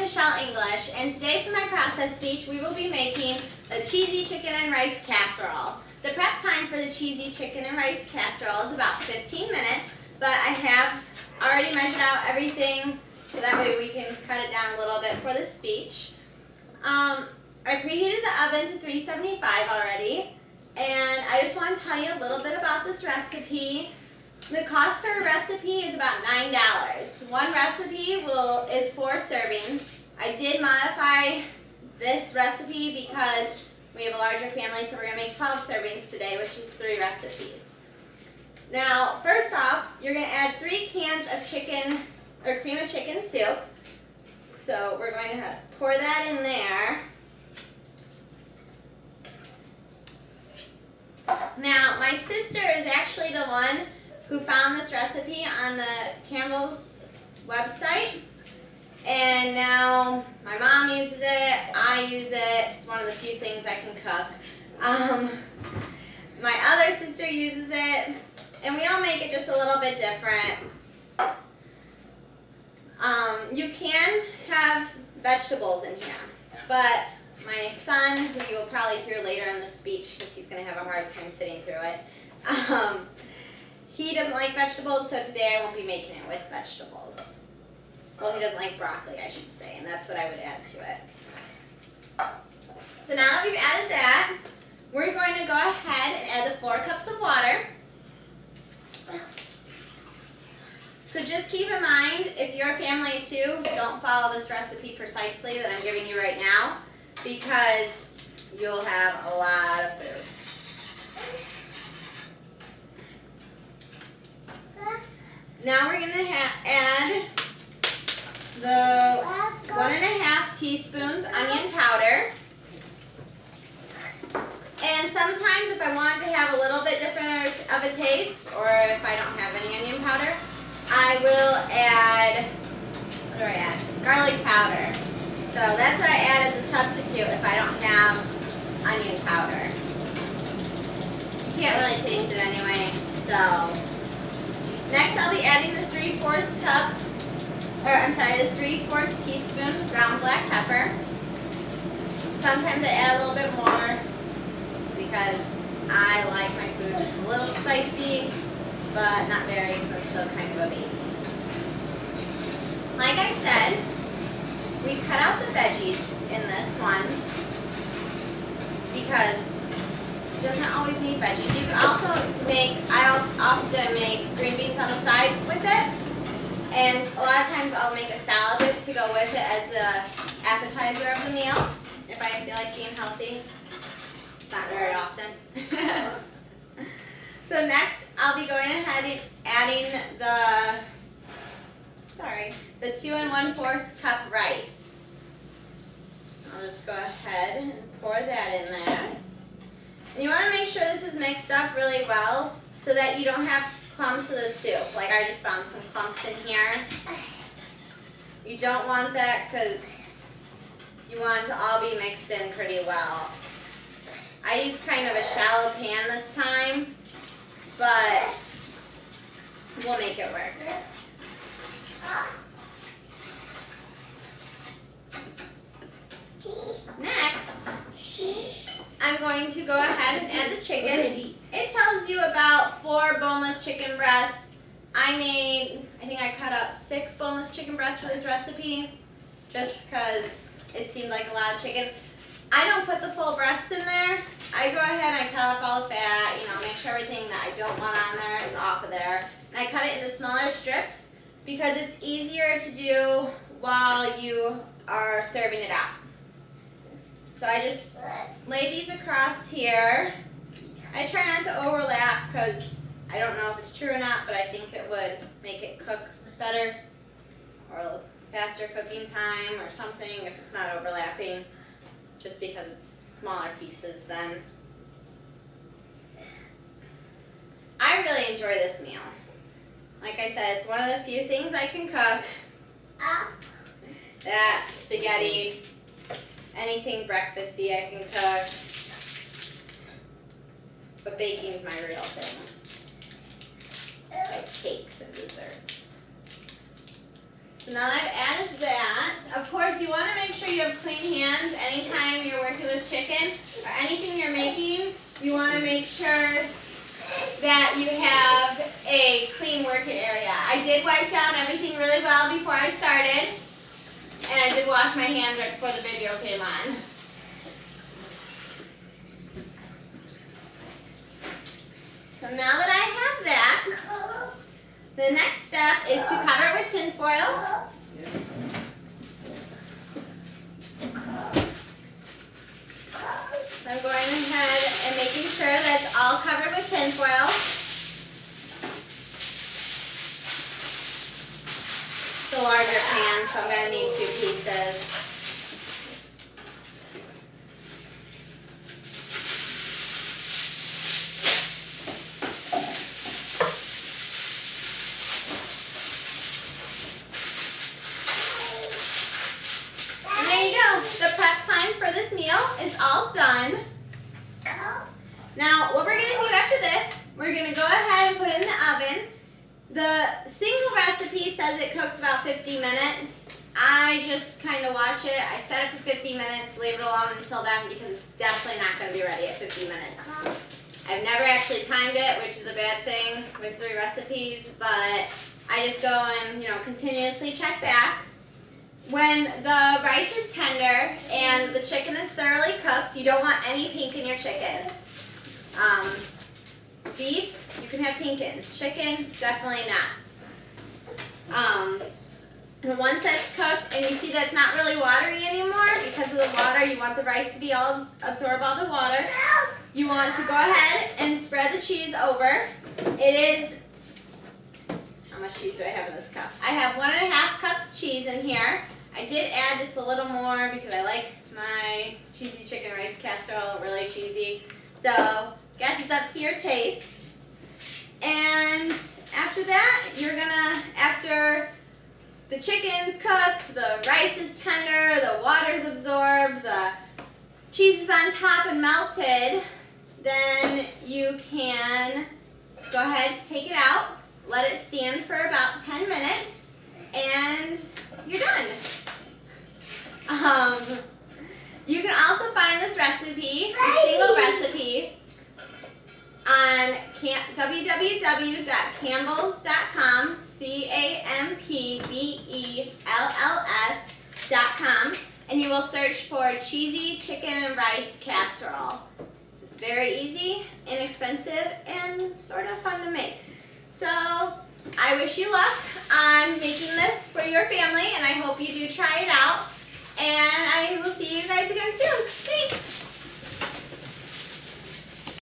Michelle English, and today for my process speech we will be making a cheesy chicken and rice casserole. The prep time for the cheesy chicken and rice casserole is about 15 minutes, but I have already measured out everything so that way we can cut it down a little bit for the speech. I preheated the oven to 375 already, and I just want to tell you a little bit about this recipe. The cost per recipe is about $9. One recipe is 4 servings. I did modify this recipe because we have a larger family, so we're going to make 12 servings today, which is 3 recipes. Now, first off, you're going to add 3 cans of chicken or cream of chicken soup. So we're going to pour that in there. Now, my sister is actually the one who found this recipe on the Campbell's website, and now my mom uses it, I use it. It's one of the few things I can cook. My other sister uses it, and we all make it just a little bit different. You can have vegetables in here, but my son, who you will probably hear later in the speech because he's going to have a hard time sitting through it, he doesn't like vegetables, so today I won't be making it with vegetables. Well, he doesn't like broccoli, I should say, and that's what I would add to it. So now that we've added that, we're going to go ahead and add the 4 cups of water. So just keep in mind, if you're a family of 2, don't follow this recipe precisely that I'm giving you right now, because you'll have a lot of food. Now we're going to add the 1½ teaspoons onion powder. And sometimes if I want to have a little bit different of a taste, or if I don't have any onion powder, I will add, what do I add? Garlic powder. So that's what I add as a substitute if I don't have onion powder. You can't really taste it anyway, so. Next I'll be adding the 3/4 teaspoon ground black pepper. Sometimes I add a little bit more because I like my food just a little spicy, but not very because I'm still kind of a baby. Like I said, we cut out the veggies in this one because it doesn't always need veggies. You can also often make green beans on the side with it, and a lot of times I'll make a salad to go with it as an appetizer of the meal if I feel like being healthy. It's not very often. So next I'll be going ahead and adding the 2 1/4 cup rice. I'll just go ahead and pour that in there. And you want to make sure this is mixed up really well so that you don't have clumps of the soup. Like I just found some clumps in here. You don't want that because you want it to all be mixed in pretty well. I used kind of a shallow pan this time, but we'll make it work. Next, I'm going to go ahead and add the chicken. It tells you about 4 boneless chicken breasts. I think I cut up 6 boneless chicken breasts for this recipe just because it seemed like a lot of chicken. I don't put the full breasts in there. I go ahead and I cut off all the fat, make sure everything that I don't want on there is off of there. And I cut it into smaller strips because it's easier to do while you are serving it out. So I just lay these across here. I try not to overlap because I don't know if it's true or not, but I think it would make it cook better or faster cooking time or something if it's not overlapping, just because it's smaller pieces then. I really enjoy this meal. Like I said, it's one of the few things I can cook. That, spaghetti, anything breakfasty I can cook. But baking's my real thing. Like cakes and desserts. So now that I've added that, of course, you want to make sure you have clean hands anytime you're working with chicken or anything you're making. You want to make sure that you have a clean working area. I did wipe down everything really well before I started, and I did wash my hands right before the video came on. So now that I have that, the next step is to cover it with tin foil. So I'm going ahead and making sure that it's all covered with tin foil. It's a larger pan, so I'm going to need 2 pieces. The prep time for this meal is all done. Now, what we're going to do after this, we're going to go ahead and put it in the oven. The single recipe says it cooks about 50 minutes. I just kind of watch it. I set it for 50 minutes, leave it alone until then because it's definitely not going to be ready at 50 minutes. I've never actually timed it, which is a bad thing with 3 recipes, but I just go and, continuously check back. When the rice is tender and the chicken is thoroughly cooked, you don't want any pink in your chicken. Beef, you can have pink in. Chicken, definitely not. And once that's cooked and you see that it's not really watery anymore, because of the water, you want the rice to be absorb all the water. You want to go ahead and spread the cheese over. It is, how much cheese do I have in this cup? I have 1.5 cups cheese in here. I did add just a little more because I like my cheesy chicken rice casserole really cheesy. So, guess it's up to your taste. And after that, you're gonna, after the chicken's cooked, the rice is tender, the water's absorbed, the cheese is on top and melted, then you can go ahead, take it out, let it stand for about 10 minutes, and you're done. You can also find this recipe, the single recipe, on www.campbells.com, CAMPBELLS.com, and you will search for cheesy chicken and rice casserole. It's very easy, inexpensive, and sort of fun to make. So, I wish you luck on making this for your family, and I hope you do try it out. And I will see